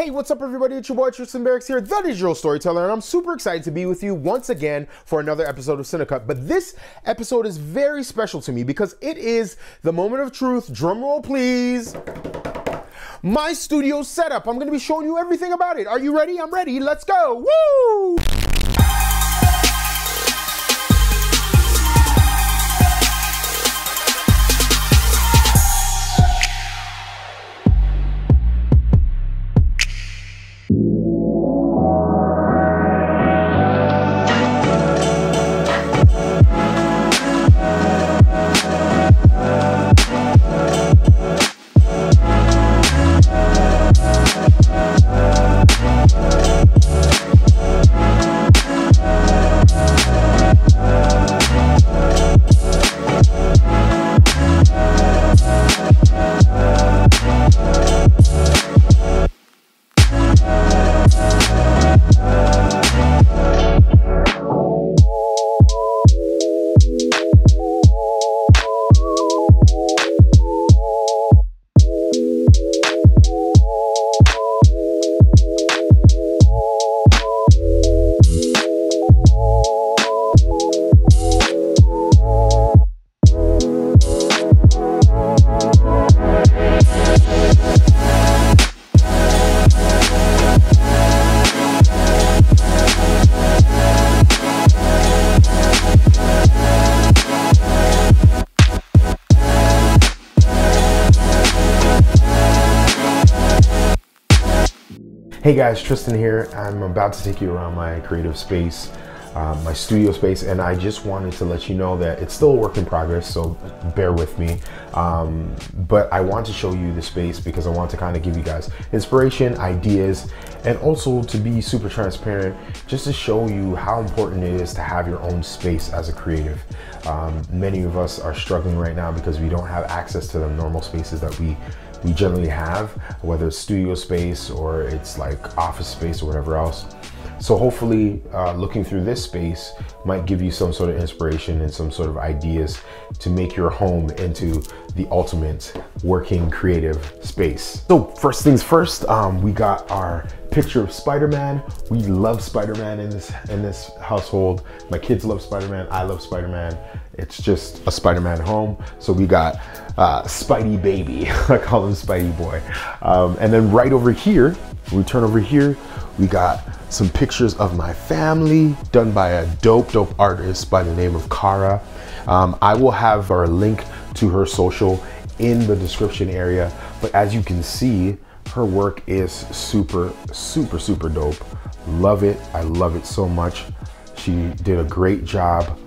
Hey, what's up everybody? It's your boy Tristan Barrocks here, the digital storyteller, and I'm super excited to be with you once again for another episode of Cinecut. But this episode is very special to me because it is the moment of truth. Drum roll, please. My studio setup. I'm gonna be showing you everything about it. Are you ready? I'm ready. Let's go. Woo! Hey guys, Tristan here. I'm about to take you around my creative space, my studio space, and I just wanted to let you know that it's still a work in progress, so bear with me. But I want to show you the space because I want to kind of give you guys inspiration, ideas, and also to be super transparent, just to show you how important it is to have your own space as a creative. Many of us are struggling right now because we don't have access to the normal spaces that we generally have, whether it's studio space or it's like office space or whatever else. So hopefully looking through this space might give you some sort of inspiration and some sort of ideas to make your home into the ultimate working creative space. So first things first, we got our picture of Spider-Man. We love Spider-Man in this household. My kids love Spider-Man. I love Spider-Man. It's just a Spider-Man home. So we got Spidey baby. I call him Spidey boy. And then right over here, we turn over here, we got some pictures of my family done by a dope artist by the name of Kara. I will have our link to her social in the description area, but as you can see, her work is super dope. Love it. I love it so much. She did a great job.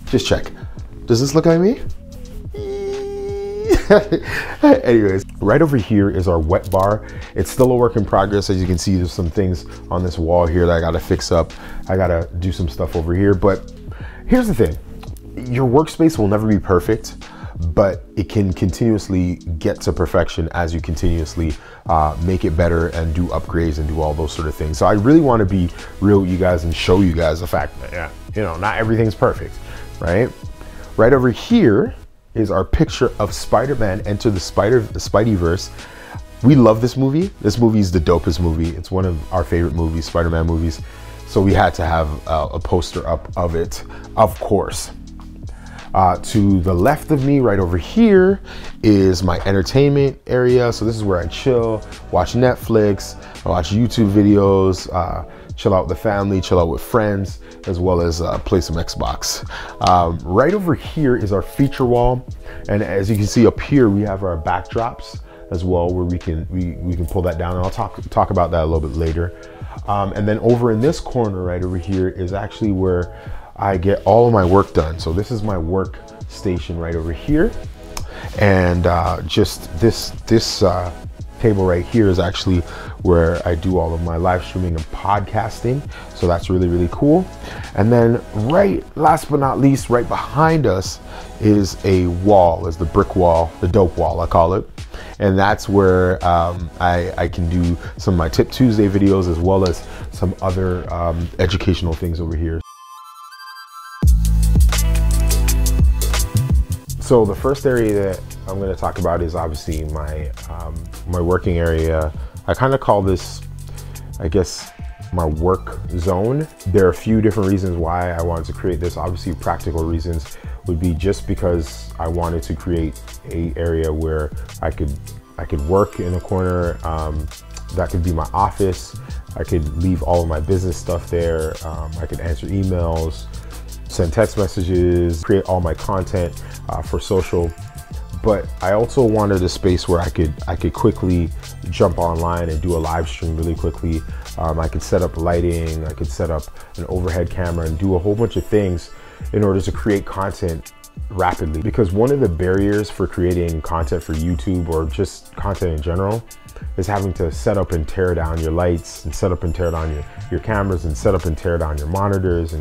Just check. Does this look like me? Anyways, right over here is our wet bar. It's still a work in progress. As you can see, there's some things on this wall here that I gotta fix up. I gotta do some stuff over here, but here's the thing. Your workspace will never be perfect, but it can continuously get to perfection as you continuously make it better and do upgrades and do all those sort of things. So I really want to be real with you guys and show you guys the fact that, yeah, you know, not everything's perfect, right? Right over here is our picture of Spider-Man Enter the Spideyverse. We love this movie. This movie is the dopest movie. It's one of our favorite movies, Spider-Man movies. So we had to have a poster up of it, of course. To the left of me, right over here, is my entertainment area. So this is where I chill, watch Netflix, I watch YouTube videos, chill out with the family, chill out with friends, as well as play some Xbox. Right over here is our feature wall. And as you can see up here, we have our backdrops as well, where we can pull that down. And I'll talk about that a little bit later. And then over in this corner, right over here, is actually where I get all of my work done. So this is my work station right over here. And just this table right here is actually where I do all of my live streaming and podcasting. So that's really cool. And then last but not least, right behind us is a wall, is the brick wall, the dope wall, I call it. And that's where I can do some of my Tip Tuesday videos, as well as some other educational things over here. So the first area that I'm going to talk about is obviously my my working area. I kind of call this, I guess, my work zone. There are a few different reasons why I wanted to create this. Obviously, practical reasons would be just because I wanted to create an area where I could work in a corner. That could be my office. I could leave all of my business stuff there. I could answer emails, send text messages, create all my content for social. But I also wanted a space where I could quickly jump online and do a live stream really quickly. I could set up lighting, I could set up an overhead camera and do a whole bunch of things in order to create content rapidly. Because one of the barriers for creating content for YouTube or just content in general is having to set up and tear down your lights and set up and tear down your cameras and set up and tear down your monitors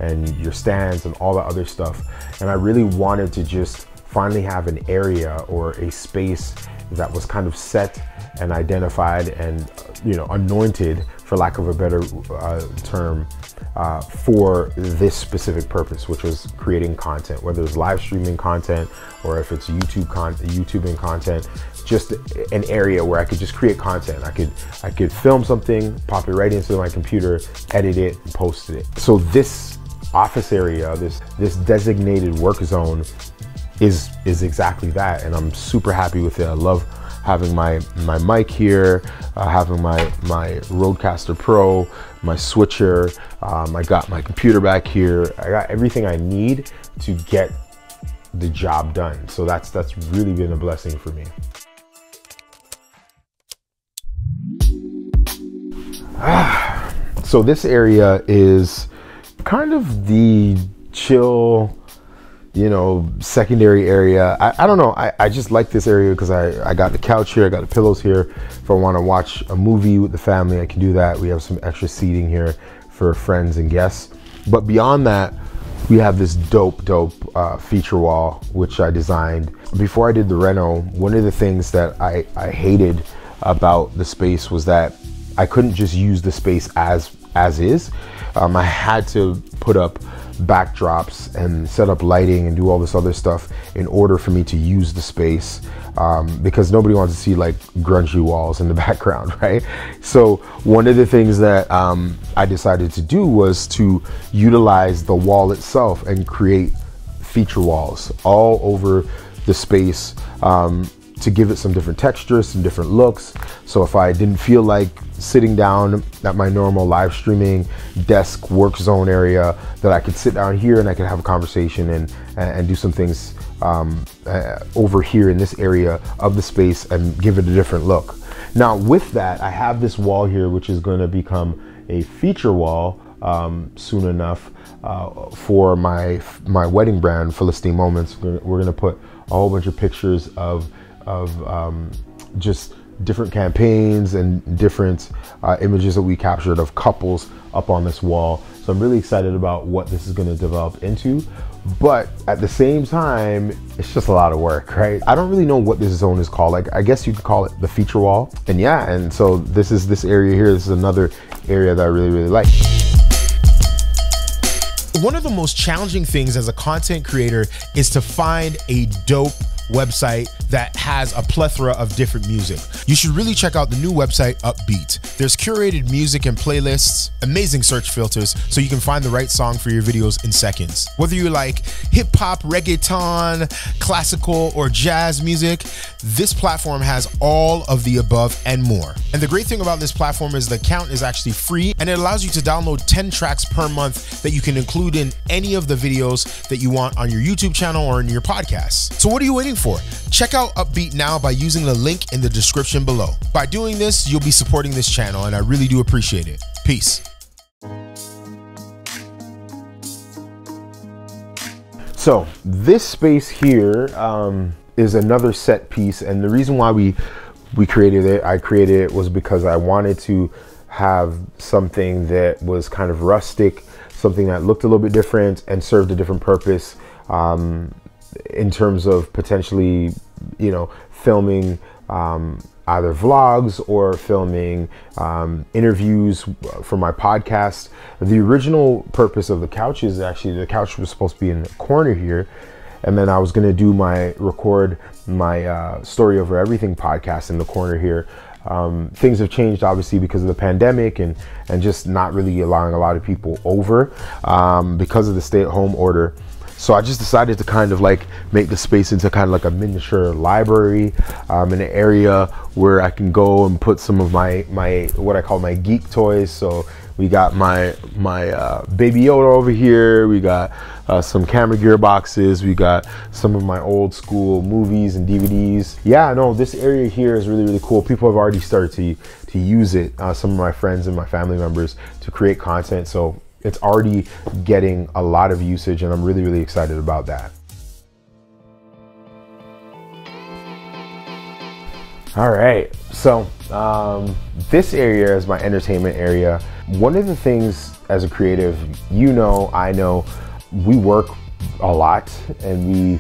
and your stands and all that other stuff. And I really wanted to just finally have an area or a space that was kind of set and identified and, you know, anointed, for lack of a better term, for this specific purpose, which was creating content, whether it's live streaming content or if it's YouTubing content, just an area where I could just create content. I could film something, pop it right into my computer, edit it, and post it. So this office area, this designated work zone is exactly that, and I'm super happy with it. I love having my mic here, having my Rodecaster Pro, my switcher. I got my computer back here. I got everything I need to get the job done. So that's really been a blessing for me. So this area is kind of the chill, you know, secondary area. I don't know, I just like this area because I got the couch here, I got the pillows here. If I want to watch a movie with the family, I can do that. We have some extra seating here for friends and guests. But beyond that, we have this dope feature wall, which I designed. Before I did the reno, one of the things that I hated about the space was that I couldn't just use the space as is. I had to put up backdrops and set up lighting and do all this other stuff in order for me to use the space, because nobody wants to see like grungy walls in the background, right? So one of the things that I decided to do was to utilize the wall itself and create feature walls all over the space, to give it some different textures, some different looks. So if I didn't feel like sitting down at my normal live streaming desk work zone area, that I could sit down here and I could have a conversation and do some things over here in this area of the space and give it a different look. Now with that, I have this wall here, which is going to become a feature wall soon enough for my wedding brand, Philistine Moments. We're going to put a whole bunch of pictures of just different campaigns and different images that we captured of couples up on this wall. So I'm really excited about what this is going to develop into, but at the same time, it's just a lot of work, right? I don't really know what this zone is called. Like, I guess you could call it the feature wall. And yeah, and so this area here. This is another area that I really like. One of the most challenging things as a content creator is to find a dope website that has a plethora of different music. You should really check out the new website, Uppbeat. There's curated music and playlists, amazing search filters, so you can find the right song for your videos in seconds. Whether you like hip hop, reggaeton, classical, or jazz music, this platform has all of the above and more. And the great thing about this platform is the account is actually free, and it allows you to download 10 tracks per month that you can include in any of the videos that you want on your YouTube channel or in your podcast. So what are you waiting for? Check out Uppbeat now by using the link in the description below. By doing this, you'll be supporting this channel, and I really do appreciate it. Peace. So this space here is another set piece, and the reason why I created it was because I wanted to have something that was kind of rustic, something that looked a little bit different and served a different purpose, in terms of potentially, you know, filming either vlogs or filming interviews for my podcast. The original purpose of the couch is actually, the couch was supposed to be in the corner here, and then I was going to record my Story Over Everything podcast in the corner here. Things have changed obviously because of the pandemic and just not really allowing a lot of people over because of the stay-at-home order. So I just decided to kind of like make the space into kind of like a miniature library, an area where I can go and put some of my what I call my geek toys. So we got my Baby Yoda over here. We got some camera gear boxes. We got some of my old school movies and DVDs. Yeah, no, this area here is really, really cool. People have already started to use it. Some of my friends and my family members to create content. So it's already getting a lot of usage, and I'm really, really excited about that. All right, so this area is my entertainment area. One of the things as a creative, you know, I know, we work a lot, and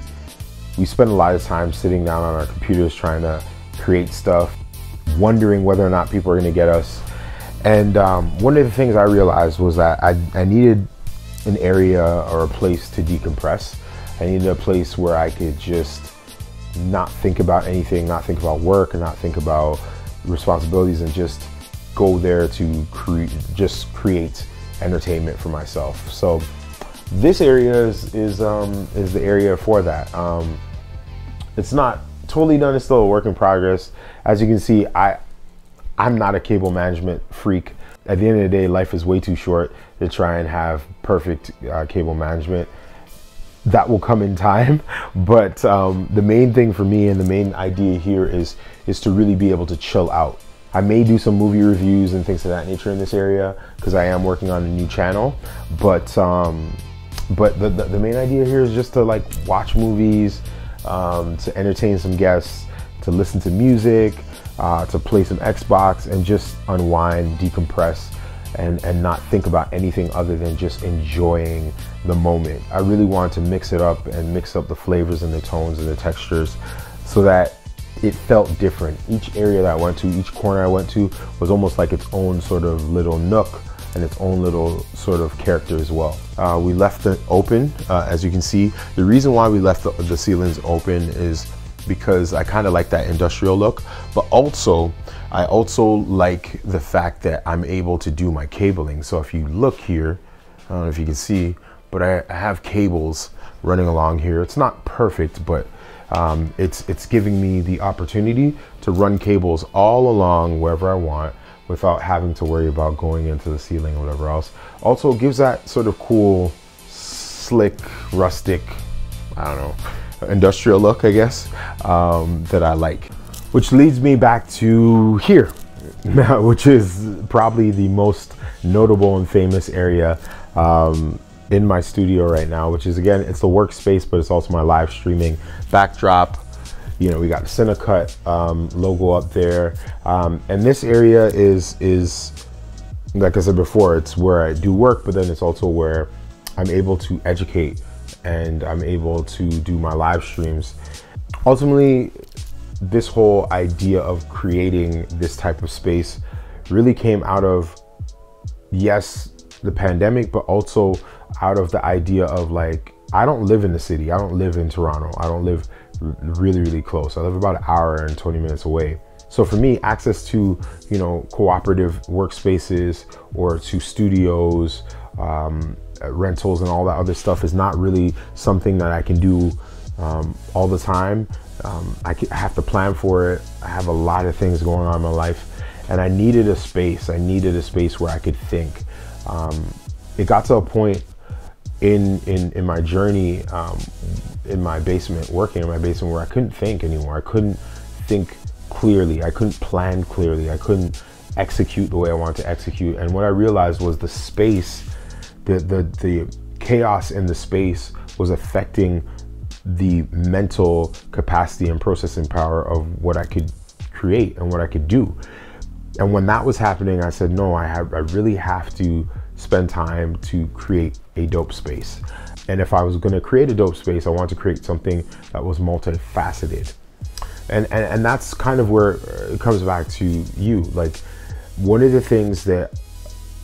we spend a lot of time sitting down on our computers trying to create stuff, wondering whether or not people are gonna get us. And one of the things I realized was that I needed an area or a place to decompress. I needed a place where I could just not think about anything, not think about work, and not think about responsibilities, and just go there to create entertainment for myself. So this area is the area for that. It's not totally done, it's still a work in progress. As you can see, I'm not a cable management freak. At the end of the day, life is way too short to try and have perfect cable management. That will come in time, but the main thing for me and the main idea here is to really be able to chill out. I may do some movie reviews and things of that nature in this area because I am working on a new channel, but the main idea here is just to like watch movies, to entertain some guests, to listen to music, to play some Xbox, and just unwind, decompress, and not think about anything other than just enjoying the moment. I really wanted to mix it up and mix up the flavors and the tones and the textures so that it felt different. Each area that I went to, each corner I went to was almost like its own sort of little nook and its own little sort of character as well. We left it open, as you can see. The reason why we left the ceilings open is because I kind of like that industrial look, but also I also like the fact that I'm able to do my cabling. So if you look here, I don't know if you can see, but I have cables running along here. It's not perfect, but it's giving me the opportunity to run cables all along wherever I want without having to worry about going into the ceiling or whatever else. Also gives that sort of cool, slick, rustic, I don't know, industrial look, I guess, that I like. Which leads me back to here, which is probably the most notable and famous area in my studio right now, which is, again, it's the workspace, but it's also my live streaming backdrop. You know, we got the Cinecut logo up there. And this area is, like I said before, it's where I do work, but then it's also where I'm able to educate and I'm able to do my live streams. Ultimately, this whole idea of creating this type of space really came out of, yes, the pandemic, but also out of the idea of like, I don't live in the city. I don't live in Toronto. I don't live really, really close. I live about an hour and 20 minutes away. So for me, access to, you know, cooperative workspaces or to studios, rentals and all that other stuff is not really something that I can do all the time. I have to plan for it. I have a lot of things going on in my life, and I needed a space. I needed a space where I could think. It got to a point in my journey, in my basement, working in my basement, where I couldn't think anymore. I couldn't think clearly. I couldn't plan clearly. I couldn't execute the way I wanted to execute. And what I realized was the space, the chaos in the space was affecting the mental capacity and processing power of what I could create and what I could do. And when that was happening, I said, no, I really have to spend time to create a dope space. And if I was going to create a dope space, I wanted to create something that was multifaceted. And that's kind of where it comes back to you. Like, one of the things that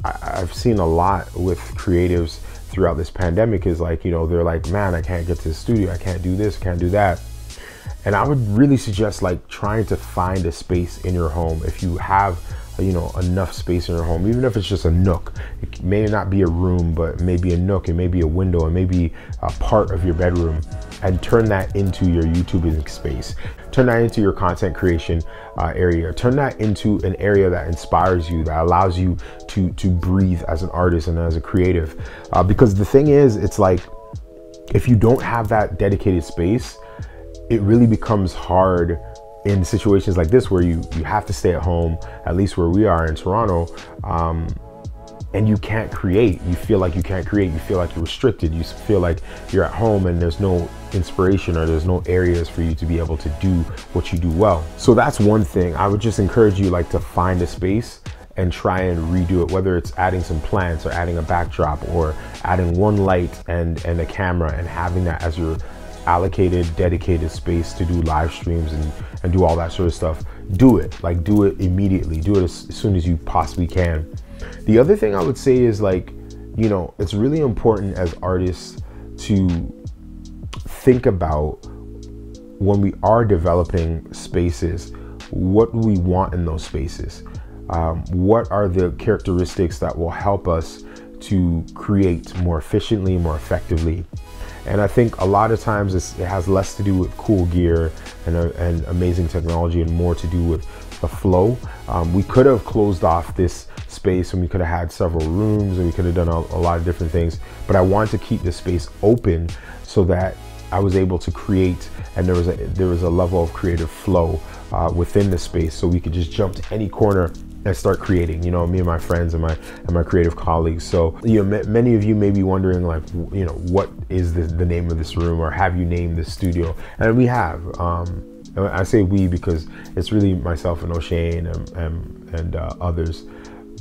I've seen a lot with creatives throughout this pandemic is like, you know, they're like, man, I can't get to the studio. I can't do this, I can't do that. And I would really suggest like trying to find a space in your home. If you have, you know, enough space in your home, even if it's just a nook, it may not be a room, but maybe a nook, and maybe a window, and maybe a part of your bedroom, and turn that into your YouTubing space. Turn that into your content creation area. Turn that into an area that inspires you, that allows you to breathe as an artist and as a creative. Because the thing is, it's like, if you don't have that dedicated space, it really becomes hard in situations like this where you have to stay at home, at least where we are in Toronto, and you can't create. You feel like you can't create. You feel like you're restricted. You feel like you're at home and there's no inspiration, or there's no areas for you to be able to do what you do well. So that's one thing. I would just encourage you like to find a space and try and redo it, whether it's adding some plants or adding a backdrop or adding one light and a camera, and having that as your allocated, dedicated space to do live streams and do all that sort of stuff. Do it, like do it immediately. Do it as soon as you possibly can. The other thing I would say is, like, you know, it's really important as artists to think about, when we are developing spaces, what do we want in those spaces? What are the characteristics that will help us to create more efficiently, more effectively? And I think a lot of times it has less to do with cool gear and amazing technology, and more to do with the flow. We could have closed off this space, and we could have had several rooms, and we could have done a lot of different things, but I wanted to keep the space open so that I was able to create, and there was a level of creative flow within the space, so we could just jump to any corner and start creating, you know, me and my friends and my creative colleagues. So, you know, many of you may be wondering, like, you know, what is the name of this room, or have you named this studio? And we have. I say we because it's really myself and O'Shane and others.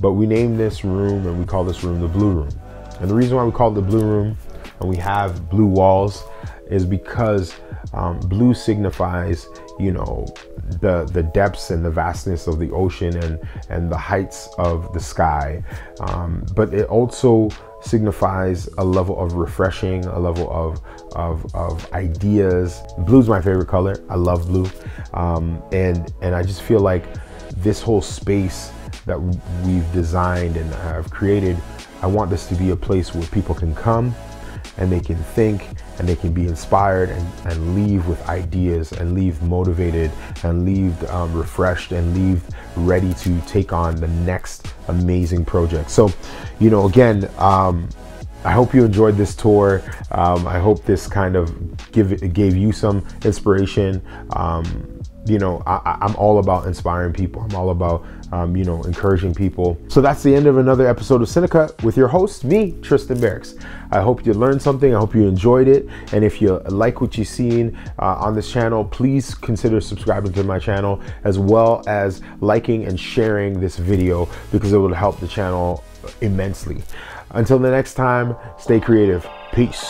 But we named this room, and we call this room the Blue Room. And the reason why we call it the Blue Room, and we have blue walls, is because blue signifies, you know, the depths and the vastness of the ocean and the heights of the sky, but it also signifies a level of refreshing, a level of ideas. Blue's my favorite color. I love blue, and I just feel like this whole space that we've designed and have created, I want this to be a place where people can come and they can think, and they can be inspired and leave with ideas, and leave motivated, and leave refreshed, and leave ready to take on the next amazing project. So, you know, again, I hope you enjoyed this tour. I hope this kind of gave you some inspiration. You know, I'm all about inspiring people. I'm all about, you know, encouraging people. So that's the end of another episode of Cinecut with your host, me, Tristan Barrocks. I hope you learned something. I hope you enjoyed it. And if you like what you've seen on this channel, please consider subscribing to my channel, as well as liking and sharing this video, because it will help the channel immensely. Until the next time, stay creative. Peace.